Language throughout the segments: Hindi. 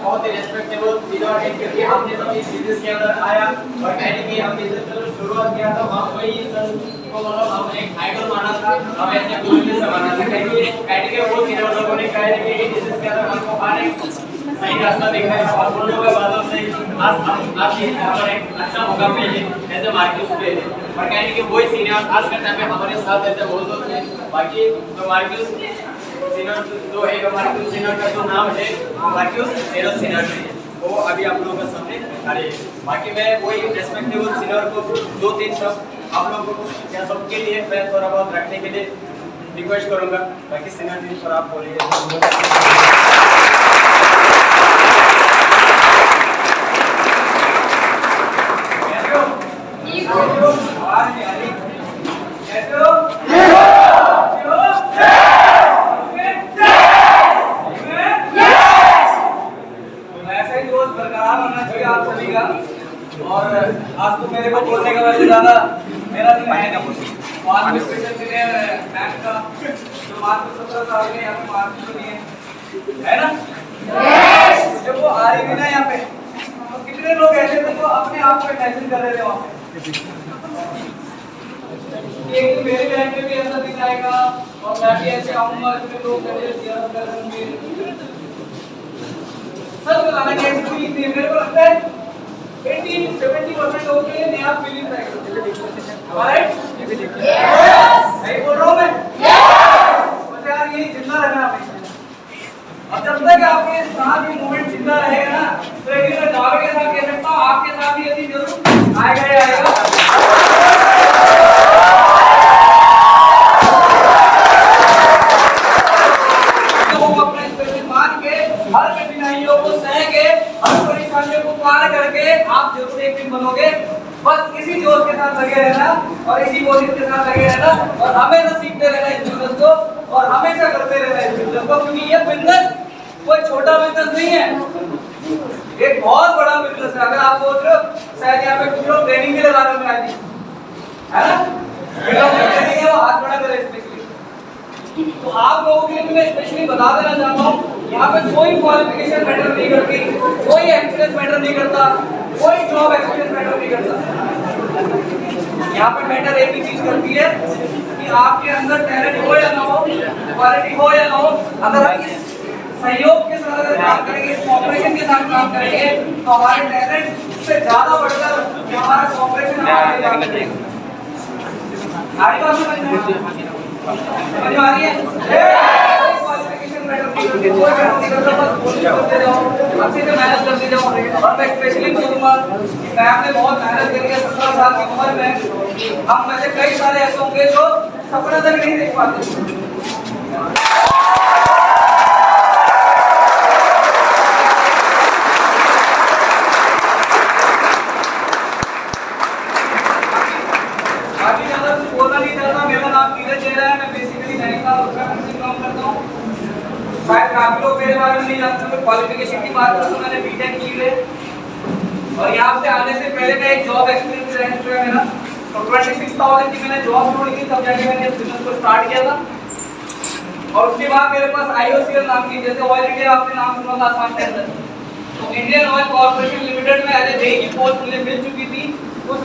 बहुत ही रेस्पेक्टेबल सीनियर एक करके हमने तो इस सीरीज के अंदर आया और कहने की हमने जब शुरुआत किया तो हम वही को मतलब हम एक आइडल माना था, हम ऐसे कोई से माना था कहने के वो सीनियर लोगों ने कहा कि इस सीरीज के अंदर हमको आने सही रास्ता देखा है और उन लोगों के बातों से आज ये हमारा एक अच्छा मौका मिले ऐसे मार्केट पे और कहने कि वही सीनियर आज के टाइम में हमारे साथ ऐसे मौजूद हैं। बाकी तो मार्केट सीनियर जो है हमारे सीनियर का जो नाम है मार्केट एरो सीनियर है वो अभी आप लोगों के सामने खड़े हैं। बाकी मैं वही रेस्पेक्टेबल सीनियर को दो तीन शब्द आप लोगों को या सबके लिए मैं थोड़ा बहुत रखने के लिए रिक्वेस्ट करूंगा। बाकी सीनियर जी थोड़ा आप बोलिए। और आज तो मेरे को बोलने का वैसे ज्यादा मेरा दिन है ना स्पेशल दिन है मैथ का जो मार्क्स 17 साल के यहाँ पे मार्क्स तो नहीं है ना यस जब वो आ रही थी ना यहाँ पे तो कितने लोग ऐसे थे जो अपने आप को इमेजिन कर रहे थे वहाँ पे एक मेरे लाइफ में भी ऐसा दिन आएगा और मैं भी ऐसे आऊंगा इतने लोग करेंगे सर बताना कैसी फीलिंग थी मेरे को लगता है 80-70% लोगों के लिए नया फीलिंग रहेगा राइट यस सही बोल रहा हूं मैं यस बस यार ये जिंदा रहना हमेशा और जब तक आपके साथ ये मोमेंट जिंदा रहेगा ना तो एक दिन दावे के साथ कह सकता हूं आपके साथ भी यदि जरूर आएगा हर कठिनाइयों को सह के हर परेशानियों को पार करके आप जरूर एक दिन बनोगे। बस इसी जोश के साथ लगे रहना और इसी कोशिश के साथ लगे रहना और हमेशा सीखते रहना इस बिजनेस को और हमेशा करते रहना इस बिजनेस को क्योंकि ये बिजनेस कोई छोटा बिजनेस नहीं है एक बहुत बड़ा बिजनेस है। अगर आप सोच रहे हो शायद यहाँ पे कुछ लोग ट्रेनिंग के लिए ला रहे हैं है ना ट्रेनिंग है वो हाथ बड़ा करे स्पेशली तो आप लोगों के लिए मैं स्पेशली बता देना चाहता हूँ यहाँ पे कोई क्वालिफिकेशन मैटर नहीं करती कोई एक्सपीरियंस मैटर नहीं करता कोई जॉब एक्सपीरियंस मैटर नहीं करता। यहाँ पे मैटर एक ही चीज करती है कि आपके अंदर टैलेंट हो या ना हो क्वालिटी हो या ना हो अगर आप इस सहयोग के साथ अगर काम करेंगे इस कॉपरेशन के साथ काम करेंगे तो हमारे टैलेंट से ज्यादा बढ़कर हमारा कॉपरेशन हमारे समझ आ रही है? क्वालिफिकेशन मैटर नहीं करती, कोई मैटर नहीं करता, बस कोशिश करते जाओ, अच्छे से मेहनत करते जाओ। और मैं स्पेशली बोलूँगा कि मैं आपने बहुत मेहनत करी है 17 साल की उम्र में। हम में से कई सारे ऐसे होंगे जो सपना तक नहीं देख पाते। बाकी ज़्यादा कुछ बोलना नहीं चाहता। मेरा नाम नीरज जैन है, मैं बेसिकली नैनीताल उत्तराखंड से काम करता हूँ। शायद काफी लोग मेरे बारे में नहीं जानते। मैं क्वालिफिकेशन की बात करूँ तो मैंने बीटेक की है और यहाँ से आने से पहले मैं एक जॉब एक्सपीरियंस रह चुका है मेरा। तो 26,000 की मैंने जॉब छोड़ी थी, तब जाके मैंने बिजनेस को स्टार्ट किया था। और उसके बाद मेरे पास IOCL नाम की, जैसे ऑयल इंडिया आपने नाम सुना था आसाम के अंदर, तो इंडियन ऑयल कॉर्पोरेशन लिमिटेड में एज ए जेई की पोस्ट मुझे मिल चुकी थी। उस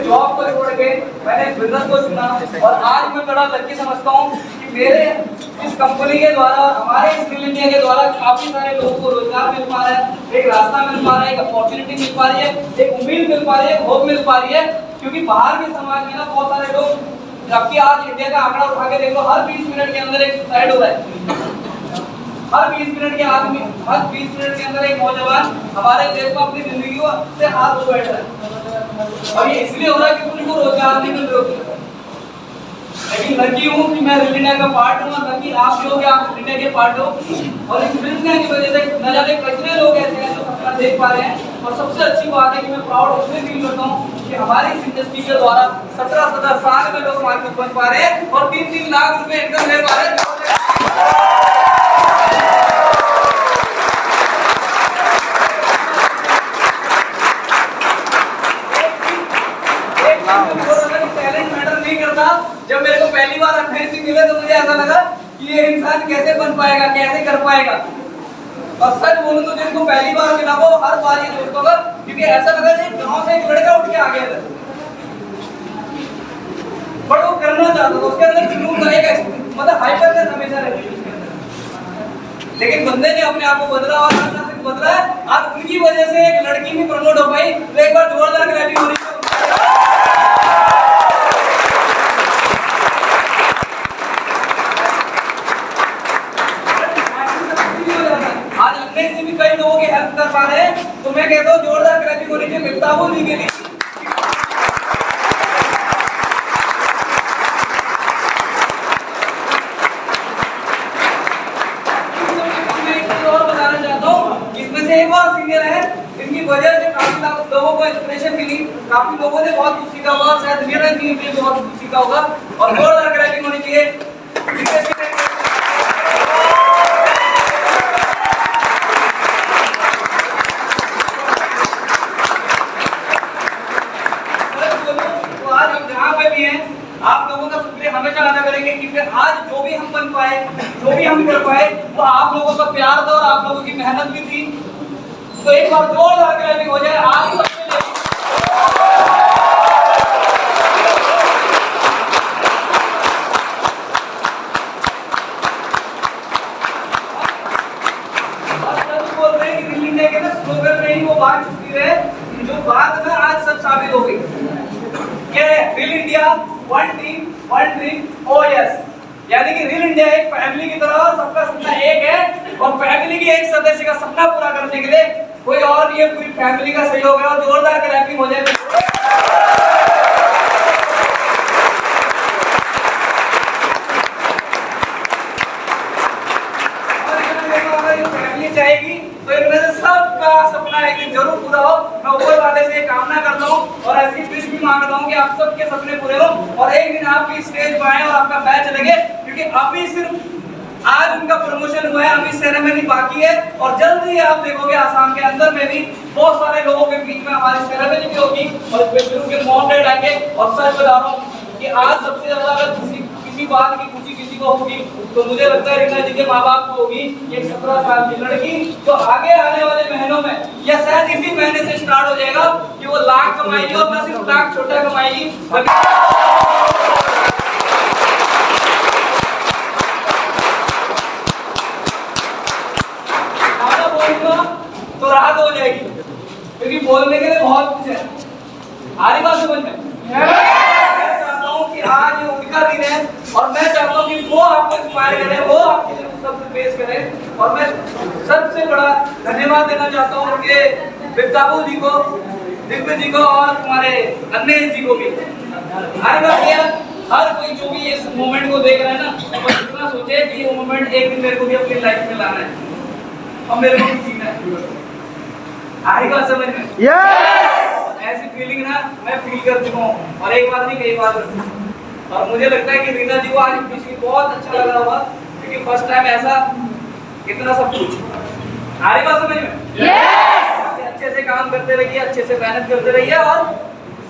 जॉब को छोड़ के मैंने बिजनेस को चुना और आज मैं बड़ा लकी समझता हूँ कि मेरे इस कंपनी के द्वारा, हमारे स्किल इंडिया के द्वारा काफी सारे लोगों को रोजगार मिल पा रहा है, एक रास्ता मिल पा रहा है, एक अपॉर्चुनिटी मिल पा रही है, एक उम्मीद मिल पा रही है, होप मिल पा रही है। क्योंकि बाहर के समाज में ना बहुत सारे लोग, जबकि आज इंडिया का आंकड़ा उठा के देख लो, हर 20 मिनट के अंदर एक सुसाइड हो रहा है। हर 20 मिनट के अंदर एक नौजवान हमारे देश में अपनी जिंदगी से हाथ धो बैठ रहा है। और ये इसलिए हो रहा है कि उनको रोजगार नहीं मिल रहा। लेकिन लकी हूँ कि मैं रिल इंडिया का पार्ट हूँ, और लकी आप भी हो कि आप रिल इंडिया के पार्ट हो। और इस रिल इंडिया की वजह से न जाने कितने लोग ऐसे हैं जो सपना देख पा रहे हैं। और सबसे अच्छी बात है कि मैं प्राउड उसमें फील करता हूँ कि हमारी इस इंडस्ट्री के द्वारा 17 साल में लोग मार्केट बन पा रहे हैं और 3-3 लाख रुपए इनकम ले पा रहे हैं। जब मेरे को पहली बार अपॉर्चुनिटी मिले तो मुझे ऐसा लगा कि ये इंसान कैसे बन पाएगा, कैसे कर पाएगा। और सच बोलूं तो जिनको पहली बार मिला वो हर बार ये सोचता होगा, क्योंकि ऐसा लगा कि गांव से एक लड़का उठ के आ गया था, बट वो करना चाहता था, उसके अंदर जुनून था, एक मतलब हाइपरनेस हमेशा रहती है उसके अंदर। लेकिन बंदे ने अपने आप को बदला और ना सिर्फ बदला है, आज उनकी वजह से एक लड़की भी प्रमोट हो पाई। तो एक बार जोरदार क्लैपिंग होनी चाहिए। आज अन्य से भी कई लोगों की हेल्प कर पा रहे हैं, तो मैं कहता हूँ जोरदार क्लैपिंग होनी चाहिए मिफ्ताहुल जी के लिए। मैं एक चीज और बताना चाहता हूँ, इसमें से एक और सीनियर है, इनकी वजह से काफी लोगों को इंस्पिरेशन मिली, काफी लोगों ने बहुत कुछ सीखा होगा, शायद मेरा भी बहुत कुछ सीखा होगा। और जोरदार क्लैपिंग होनी चाहिए। आप लोगों का शुक्रिया हमेशा अदा करेंगे, क्योंकि आज जो भी हम बन पाए, जो भी हम कर पाए, वो आप लोगों का प्यार था और आप लोगों की मेहनत भी थी। तो एक बार जोरदार क्लैपिंग हो जाए आप सबके लिए। बोल रहे हैं कि रिल इंडिया के ना स्लोगन में ही वो बात छुपी है, जो बात ना आज सब साबित हो गई। क्या है? रिल India, one team, one dream, oh yes. यानी कि रिल इंडिया एक फैमिली की तरह, सबका सपना एक है और फैमिली की एक सदस्य का सपना पूरा करने के लिए कोई और नहीं है, पूरी फैमिली का सहयोग है। और जोरदार क्लैपिंग हो जाए। चाहेगी तो इनमें से सबका सपना एक दिन जरूर पूरा हो। मैं ऊपर वाले से कामना करता हूँ और ऐसी विश भी मांगता हूँ कि आप सबके सपने पूरे हो और एक दिन आप भी स्टेज पर आए और आपका बैच लगे, क्योंकि अभी सिर्फ आज उनका प्रमोशन हुआ है, अभी सेरेमनी बाकी है और जल्द ही आप देखोगे आसाम के अंदर में भी बहुत सारे लोगों के बीच में हमारी सेरेमनी भी होगी और के मॉडरेट आएंगे। और सच बता रहा हूँ कि आज सबसे ज्यादा अगर किसी बात की खुशी किसी को होगी तो मुझे लगता है रीना जी के माँ बाप को होगी। एक 17 साल की लड़की जो आगे आने वाले महीनों में या शायद इसी महीने से स्टार्ट हो जाएगा कि वो लाख कमाएगी और ना सिर्फ लाख छोटा कमाएगी। ज्यादा बोलूंगा तो राहत हो जाएगी, क्योंकि बोलने के लिए बहुत कुछ है। आ रही बात समझ में? मैं चाहता हूँ कि आज का दिन है और मैं चाहता हूँ कि वो आपको इंस्पायर करें, वो आपके लिए कुछ शब्द पेश करें। और मैं सबसे बड़ा धन्यवाद देना चाहता हूँ उनके विद्याबू जी को, दिग्विजय जी को और हमारे अन्य जी को भी। हर कोई जो भी इस मोमेंट को देख रहा है ना, वो इतना सोचे कि ये मोमेंट एक दिन मेरे को भी अपनी लाइफ में लाना है और मेरे को भी जीना है। आएगा समझ में? ऐसी फीलिंग ना मैं फील कर चुका हूँ और एक बार नहीं कई बार। और मुझे लगता है कि रीना जी को आज किसी बहुत अच्छा लग रहा होगा क्योंकि फर्स्ट टाइम ऐसा इतना सब कुछ। आएगा समझ में? अच्छे से काम करते रहिए, अच्छे से मेहनत करते रहिए और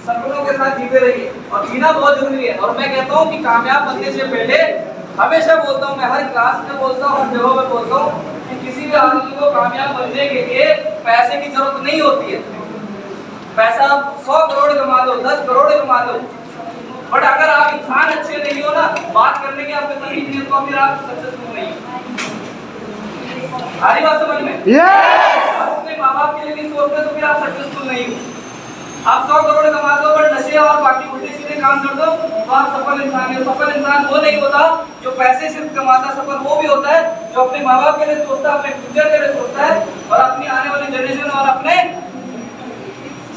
सपनों के साथ जीते रहिए। और जीना बहुत जरूरी है। और मैं कहता हूँ कि कामयाब बनने से पहले हमेशा बोलता हूँ, मैं हर क्लास में बोलता हूँ, हर जगह में बोलता हूँ कि किसी भी आदमी को कामयाब बनने के लिए पैसे की जरूरत नहीं होती है। पैसा 100 करोड़ कमा लो, 10 करोड़ कमा लो, बट अगर आप इंसान अच्छे नहीं हो ना, बात करने की आपको तरीफ नहीं है, तो फिर आप सक्सेसफुल नहीं हो। बात समझ में? अपने माँ बाप के लिए नहीं सोचते तो फिर आप सक्सेसफुल नहीं हो। आप 100 करोड़ कमा दो बट नशे और बाकी उल्टे सीधे काम कर दो तो आप सफल इंसान हो। सफल इंसान वो नहीं होता जो पैसे सिर्फ कमाता, सफल वो भी होता है जो अपने माँ बाप के लिए सोचता है, अपने फ्यूचर के लिए सोचता है और अपनी आने वाली जनरेशन और अपने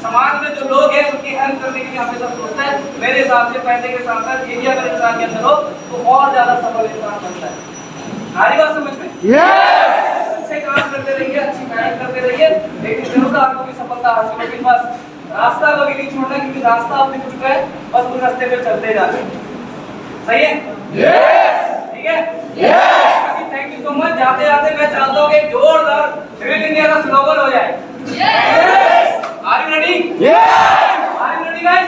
समाज में जो लोग हैं उनकी हेल्प करने के लिए हमेशा सोचता है। मेरे हिसाब से पैसे के साथ साथ ये भी अगर इंसान के अंदर हो तो और ज्यादा सफल इंसान बनता है। हमारी बात समझ में? अच्छे काम करते रहिए, अच्छी मेहनत करते रहिए, लेकिन जरूर आपको भी सफलता हासिल होगी। बस रास्ता कभी नहीं छोड़ना क्योंकि रास्ता आप दिख चुका है, बस उस रास्ते पे चलते जाते। सही है? ठीक है? Thank you so much. जाते जाते मैं चाहता हूँ कि जोरदार ड्रिल इंडिया का स्लोगन हो जाए। Are you ready? Are you ready guys?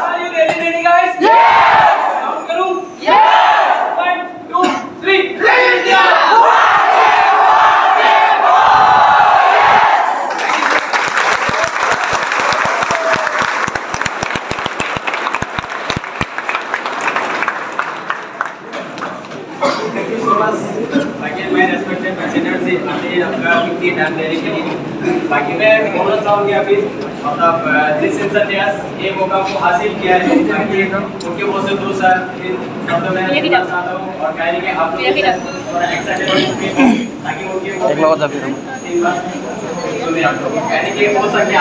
Are you ready guys? Count करूं? 1 2 3 ड्रिल इंडिया। बाकी मैं बोलना चाहूँगी अभी मतलब जिस इंसान ने ये मौका को हासिल किया है ताकि उनके बहुत से दोस्त मतलब मैं बोलना चाहता हूँ और कहने के आप लोग थोड़ा एक्साइटेड ताकि उनके कहने के हो सके।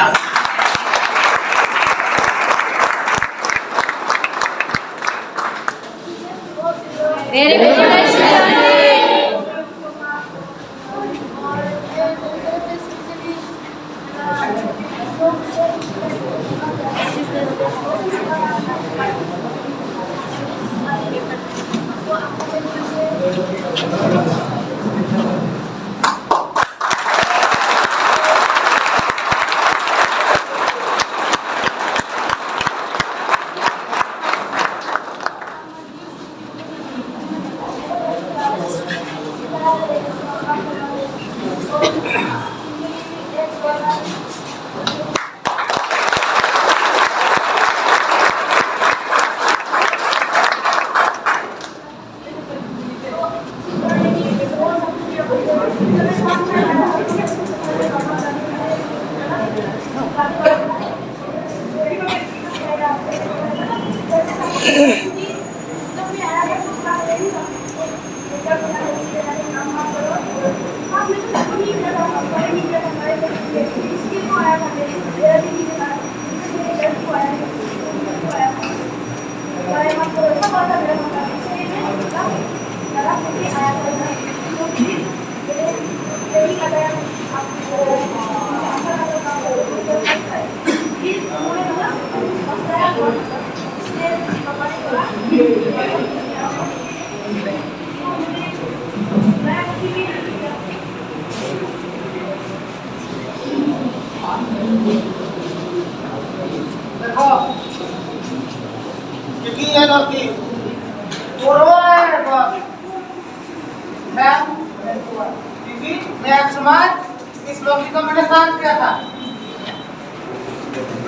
इस लॉन्ची को मैंने साथ किया था।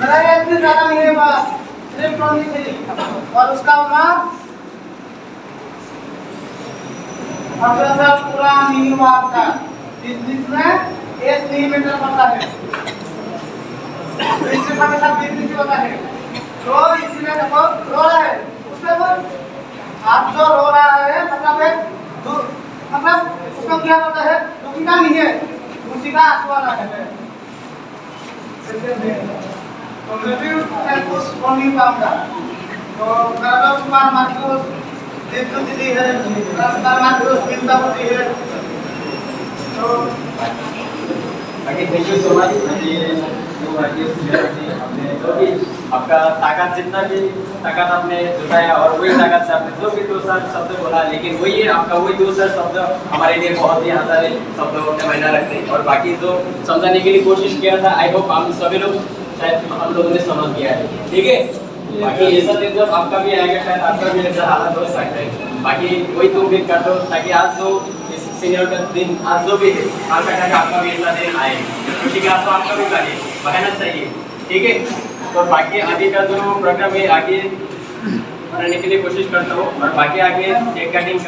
मेरा एक भी ज्यादा नहीं है बस सिर्फ लॉन्ची थी और उसका मार्क्स और पूरा नहीं हुआ आपका जिसमें 1 मिलीमीटर बनता है इससे हमेशा बिजली होता है तो इसलिए देखो रोल है उसके बाद तो क्या होता है, दुखी का नहीं है, खुशी का आसवाला है। तो रिव्यू हेल्प्स ओनली पाऊंगा। तो कार्लोस कुमार मार्कोस दीप्ति दीदी है, रास्ता मार्कोस बिंदा होती है। तो बाकी थैंक यू सो मच। आपने जो भी आपका ताकत जितना भी ताकत आपने जुटाया और वही ताकत से आपने जो भी दो चार शब्द बोला, लेकिन वही है आपका वही दो चार शब्द हमारे लिए बहुत ही हजारे शब्दों में मायना रखते हैं। और बाकी जो समझाने के लिए कोशिश किया था, आई होप हम सभी लोग शायद हम लोगों ने समझ गया है, ठीक है। बाकी ऐसा दिन जब आपका भी आएगा शायद आपका भी ऐसा हालत हो सकता है। बाकी वही तो उम्मीद करता हूँ ताकि आज जो इस सीनियर का दिन आज जो भी है आशा करके आपका भी ऐसा दिन आए, खुशी का तो आपका भी लगे बहाना चाहिए, ठीक है। तो बाकी आगे का जो प्रोग्राम है आगे बनाने के लिए कोशिश करता हूँ और बाकी आगे केक कटिंग